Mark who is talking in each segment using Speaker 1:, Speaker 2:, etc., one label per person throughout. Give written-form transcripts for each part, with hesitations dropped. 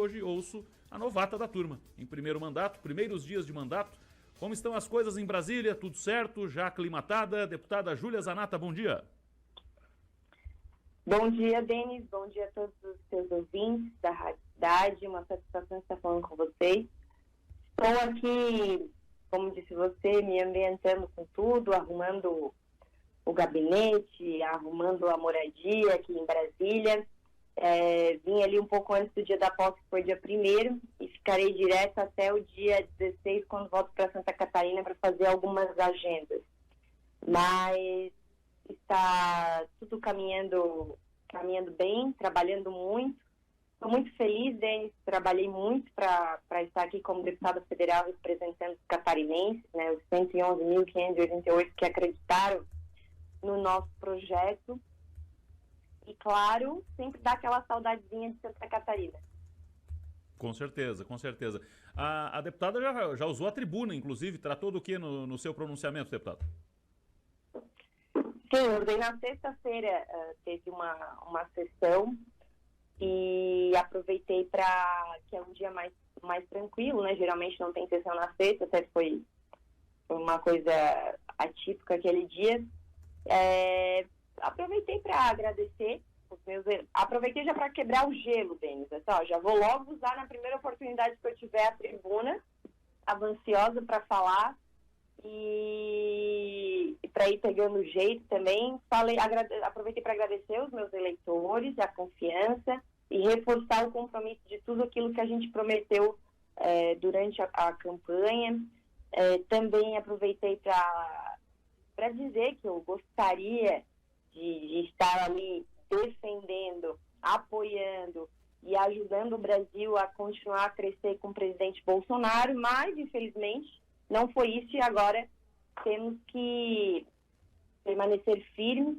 Speaker 1: hoje ouço a novata da turma. Em primeiro mandato, primeiros dias de mandato. Como estão as coisas em Brasília? Tudo certo? Já aclimatada? Deputada Júlia Zanata, bom dia.
Speaker 2: Bom dia, Denis. Bom dia a todos os seus ouvintes da Rádio Cidade. Uma satisfação estar falando com vocês. Estou aqui, como disse você, me ambientando com tudo, arrumando o gabinete, arrumando a moradia aqui em Brasília. Vim ali um pouco antes do dia da posse, que foi dia 1º, e ficarei direto até o dia 16, quando volto para Santa Catarina para fazer algumas agendas. Mas está tudo caminhando bem, trabalhando muito. Estou muito feliz, Denis. Trabalhei muito para estar aqui como deputada federal representando os catarinenses, né, os 111.588 que acreditaram no nosso projeto. E, claro, sempre dá aquela saudadezinha de Santa Catarina.
Speaker 1: Com certeza, com certeza. A deputada já usou a tribuna, inclusive. Tratou do que no seu pronunciamento, deputada?
Speaker 2: Sim, eu na sexta-feira teve uma sessão e aproveitei para que é um dia mais tranquilo, né? Geralmente não tem sessão na sexta, até foi uma coisa atípica aquele dia. Aproveitei para agradecer os meus... Aproveitei já para quebrar o gelo, Denis. Já vou logo usar na primeira oportunidade que eu tiver a tribuna. Estava ansiosa para falar e para ir pegando o jeito também. Aproveitei para agradecer os meus eleitores, a confiança e reforçar o compromisso de tudo aquilo que a gente prometeu durante a campanha. Também aproveitei para dizer que eu gostaria de estar ali defendendo, apoiando e ajudando o Brasil a continuar a crescer com o presidente Bolsonaro, mas, infelizmente, não foi isso e agora temos que permanecer firmes,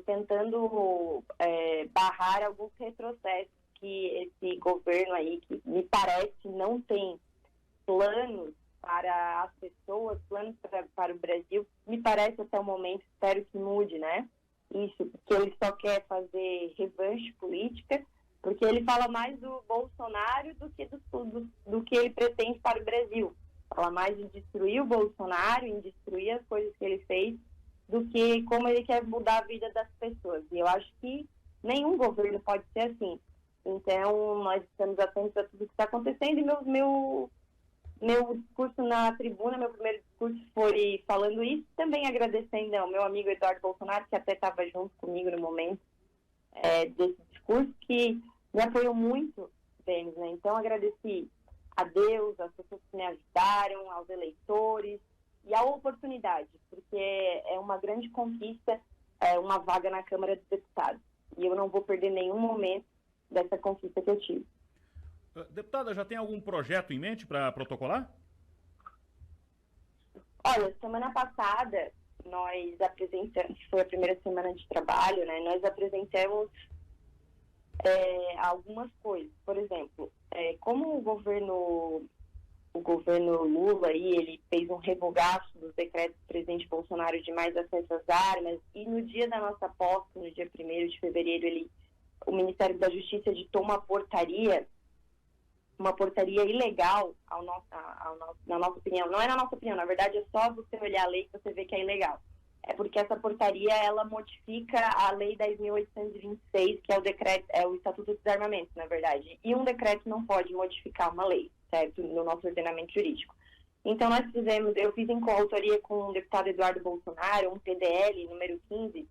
Speaker 2: tentando barrar alguns retrocessos que esse governo aí, que me parece não tem planos para as pessoas, planos para o Brasil, me parece até o momento, espero que mude, né? Isso, porque ele só quer fazer revanche política, porque ele fala mais do Bolsonaro do que ele pretende para o Brasil. Fala mais em destruir o Bolsonaro, em destruir as coisas que ele fez, do que como ele quer mudar a vida das pessoas. E eu acho que nenhum governo pode ser assim. Então, nós estamos atentos a tudo que está acontecendo e meu discurso na tribuna, meu primeiro discurso foi falando isso, também agradecendo ao meu amigo Eduardo Bolsonaro, que até estava junto comigo no momento desse discurso, que me apoiou muito, Denis, né? Então agradeci a Deus, às pessoas que me ajudaram, aos eleitores e à oportunidade, porque é uma grande conquista, uma vaga na Câmara dos Deputados. E eu não vou perder nenhum momento dessa conquista que eu tive.
Speaker 1: Deputada, já tem algum projeto em mente para protocolar?
Speaker 2: Olha, semana passada nós apresentamos, foi a primeira semana de trabalho, né? Nós apresentamos algumas coisas. Por exemplo, como o governo Lula aí, ele fez um revogaço dos decretos do presidente Bolsonaro de mais acesso às armas, e no dia da nossa posse, no dia 1º de fevereiro, o Ministério da Justiça editou uma portaria ilegal, na nossa opinião. Não é na nossa opinião, na verdade é só você olhar a lei que você vê que é ilegal. É porque essa portaria, ela modifica a lei 10.826, que é o Estatuto dos Desarmamentos, na verdade. E um decreto não pode modificar uma lei, certo? No nosso ordenamento jurídico. Então eu fiz em coautoria com o deputado Eduardo Bolsonaro, um PDL número 15,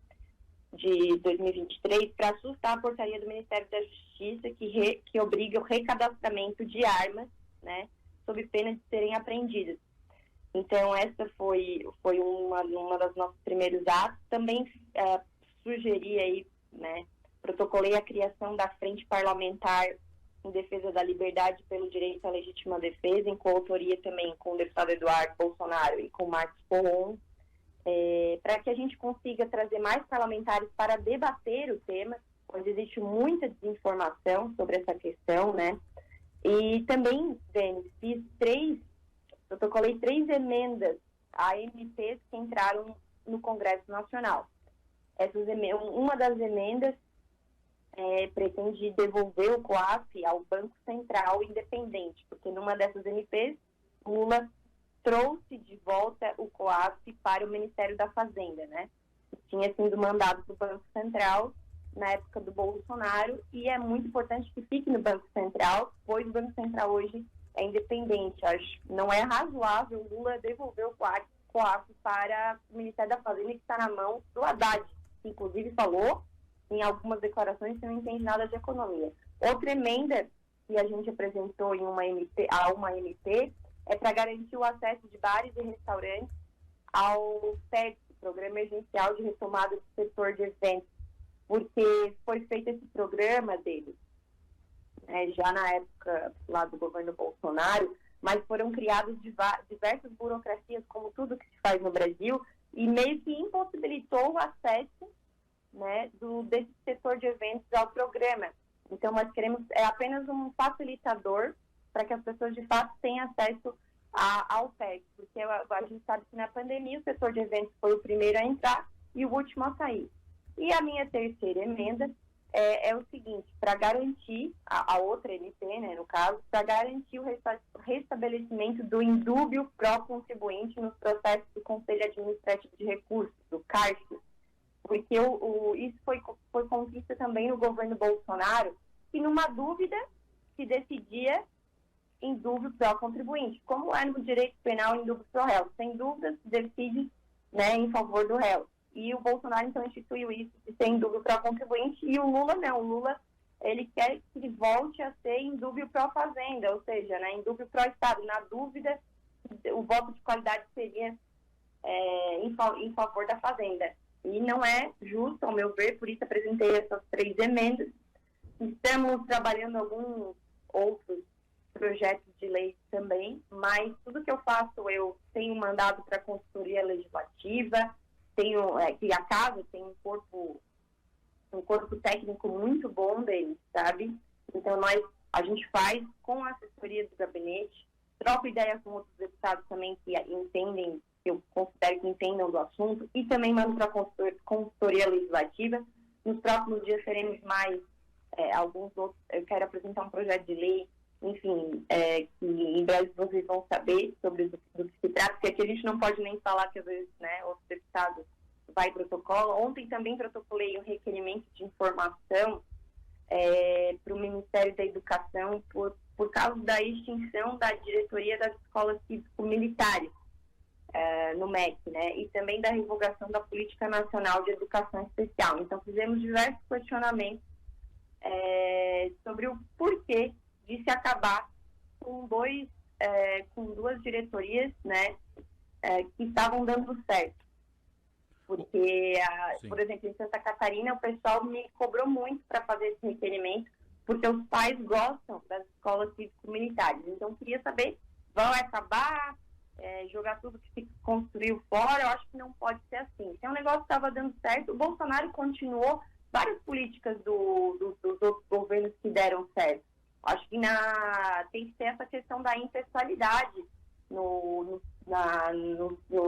Speaker 2: de 2023, para assustar a portaria do Ministério da Justiça que obriga o recadastramento de armas, né, sob pena de serem apreendidas. Então, essa foi uma das nossos primeiros atos. Também sugeri aí, né, protocolei a criação da Frente Parlamentar em Defesa da Liberdade pelo Direito à Legítima Defesa, em coautoria também com o deputado Eduardo Bolsonaro e com o Marcos Porron, para que a gente consiga trazer mais parlamentares para debater o tema, onde existe muita desinformação sobre essa questão, né? E também, Denis, protocolei 3 emendas a MPs que entraram no Congresso Nacional. Uma das emendas pretende devolver o COAF ao Banco Central independente, porque numa dessas MPs, Lula trouxe de volta o COAF para o Ministério da Fazenda, né? Que tinha sido mandado para o Banco Central na época do Bolsonaro, e é muito importante que fique no Banco Central, pois o Banco Central hoje é independente. Acho que não é razoável Lula devolver o COAF para o Ministério da Fazenda, que está na mão do Haddad, que inclusive falou em algumas declarações que não entende nada de economia. Outra emenda que a gente apresentou em uma MP é para garantir o acesso de bares e restaurantes ao PEC, Programa Emergencial de Retomada do Setor de Eventos, porque foi feito esse programa deles, né, já na época lá do governo Bolsonaro, mas foram criadas diversas burocracias, como tudo que se faz no Brasil, e meio que impossibilitou o acesso, né, desse setor de eventos ao programa. Então, nós queremos, é apenas um facilitador para que as pessoas, de fato, tenham acesso ao PEC, porque a gente sabe que na pandemia o setor de eventos foi o primeiro a entrar e o último a sair. E a minha terceira emenda é o seguinte, para garantir, a outra MP, né, no caso, para garantir o restabelecimento do indúbio pró-contribuinte nos processos do Conselho Administrativo de Recursos, do CARF, porque isso foi conquista também no governo Bolsonaro, que numa dúvida se decidia indúbio pró-contribuinte, como é no direito penal indúbio pró-réu. Sem dúvida se decide, né, em favor do réu. E o Bolsonaro, então, instituiu isso de ser indúbio pró-contribuinte, e o Lula não. O Lula, ele quer que ele volte a ser indúbio pró-fazenda, ou seja, né, indúbio pró-Estado. Na dúvida, o voto de qualidade seria em favor da fazenda. E não é justo, ao meu ver, por isso apresentei essas 3 emendas. Estamos trabalhando alguns outros projetos de lei também, mas tudo que eu faço, eu tenho mandado para a consultoria legislativa, que a casa tem um corpo técnico muito bom deles, sabe? Então, a gente faz com a assessoria do gabinete, troco ideia com outros deputados também que entendem, que eu considero que entendam do assunto, e também mando para a consultoria legislativa. Nos próximos dias teremos mais alguns outros. Eu quero apresentar um projeto de lei, enfim, que em breve vocês vão saber sobre do que se trata, porque aqui a gente não pode nem falar que às vezes, né, outros deputados vai protocolo. Ontem também protocolei um requerimento de informação para o Ministério da Educação por causa da extinção da diretoria das escolas cívico-militares no MEC, né, e também da revogação da Política Nacional de Educação Especial. Então, fizemos diversos questionamentos sobre o porquê de se acabar com duas diretorias, né, que estavam dando certo. Porque, por exemplo, em Santa Catarina, o pessoal me cobrou muito para fazer esse requerimento, porque os pais gostam das escolas cívico-militares. Então, queria saber, vão acabar, jogar tudo que se construiu fora? Eu acho que não pode ser assim. Se o negócio estava dando certo, o Bolsonaro continuou várias políticas dos outros governos que deram certo. Acho que tem que ter essa questão da impessoalidade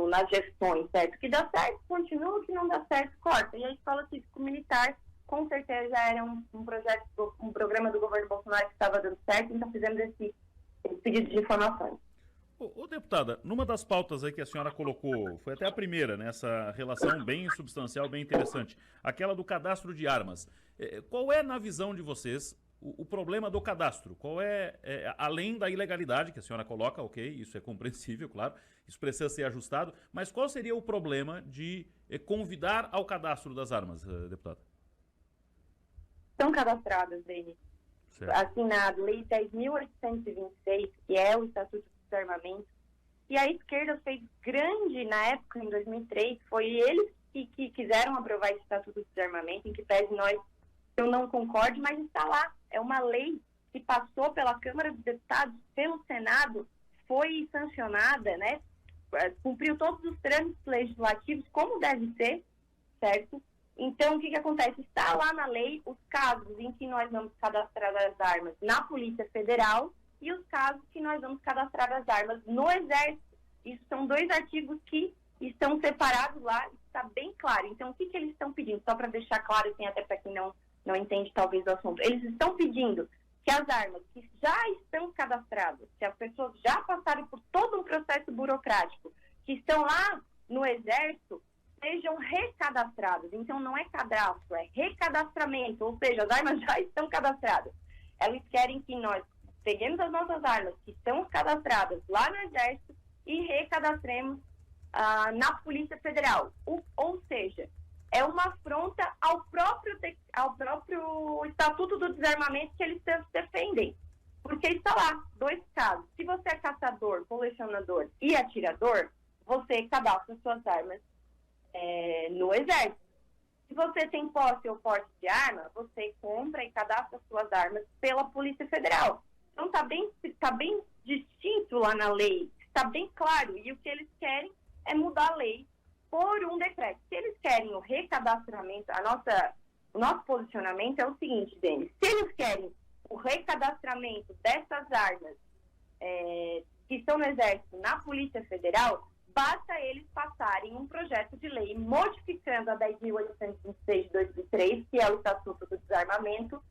Speaker 2: nas gestões, certo? Que dá certo, continua, que não dá certo, corta. E a escola cívico-militar, com certeza, era um programa do governo Bolsonaro que estava dando certo, então fizemos esse pedido de informações.
Speaker 1: Ô, deputada, numa das pautas aí que a senhora colocou, foi até a primeira, né, essa relação bem substancial, bem interessante, aquela do cadastro de armas. Qual é, na visão de vocês, o problema do cadastro? Qual além da ilegalidade que a senhora coloca, ok, isso é compreensível, claro, isso precisa ser ajustado, mas qual seria o problema de convidar ao cadastro das armas, deputada?
Speaker 2: São cadastradas, Denis. Assim, na Lei 10.826, que é o Estatuto do Armamento, e a esquerda fez grande, na época, em 2003, foi eles que quiseram aprovar esse Estatuto do Desarmamento, em que pese eu não concorde, mas está lá. É uma lei que passou pela Câmara dos Deputados, pelo Senado, foi sancionada, né? Cumpriu todos os trâmites legislativos, como deve ser, certo? Então, o que acontece? Está lá na lei os casos em que nós vamos cadastrar as armas na Polícia Federal e os casos que nós vamos cadastrar as armas no Exército. Isso são 2 artigos que estão separados lá, está bem claro. Então, o que eles estão pedindo? Só para deixar claro, assim, até para quem não entende talvez o assunto. Eles estão pedindo que as armas que já estão cadastradas, que as pessoas já passaram por todo um processo burocrático, que estão lá no Exército, sejam recadastradas. Então, não é cadastro, é recadastramento, ou seja, as armas já estão cadastradas. Eles querem que nós peguemos as nossas armas que estão cadastradas lá no Exército e recadastremos na Polícia Federal. Ou seja, é uma afronta ao próprio Estatuto do Desarmamento que eles tanto defendem. Porque está lá, 2 casos. Se você é caçador, colecionador e atirador, você cadastra suas armas no Exército. Se você tem posse ou porte de arma, você compra e cadastra suas armas pela Polícia Federal. Então está bem distinto lá na lei, está bem claro. E o que eles querem é mudar a lei por um decreto. Se eles querem o recadastramento, o nosso posicionamento é o seguinte, Denis. Se eles querem o recadastramento dessas armas que estão no Exército na Polícia Federal, basta eles passarem um projeto de lei modificando a 10.826 de 2003, que é o Estatuto do Desarmamento,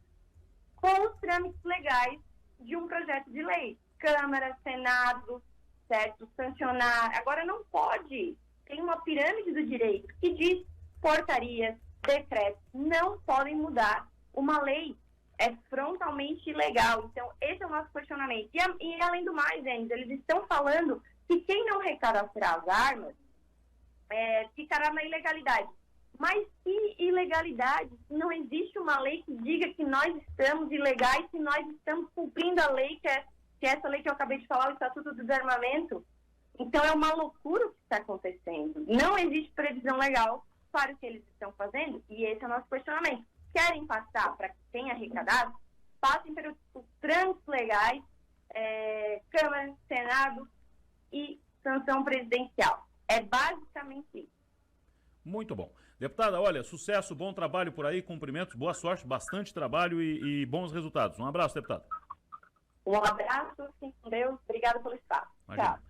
Speaker 2: com os trâmites legais de um projeto de lei. Câmara, Senado, certo? Sancionar. Agora não pode. Tem uma pirâmide do direito que diz portarias, decretos, não podem mudar uma lei. É frontalmente ilegal. Então, esse é o nosso questionamento. E além do mais, eles estão falando que quem não recadastrar as armas ficará na ilegalidade. Mas que ilegalidade? Não existe uma lei que diga que nós estamos ilegais, que nós estamos cumprindo a lei, que é essa lei que eu acabei de falar, o Estatuto do Desarmamento. Então, é uma loucura o que está acontecendo. Não existe previsão legal para o que eles estão fazendo, e esse é o nosso questionamento. Querem passar para que tenha recadastro? Passem pelos trâmites legais, Câmara, Senado e sanção presidencial. É basicamente isso.
Speaker 1: Muito bom. Deputada, olha, sucesso, bom trabalho por aí, cumprimentos, boa sorte, bastante trabalho e bons resultados. Um abraço, deputada.
Speaker 2: Um abraço, fiquem com Deus. Obrigada pelo espaço.
Speaker 1: Imagina.
Speaker 2: Tchau.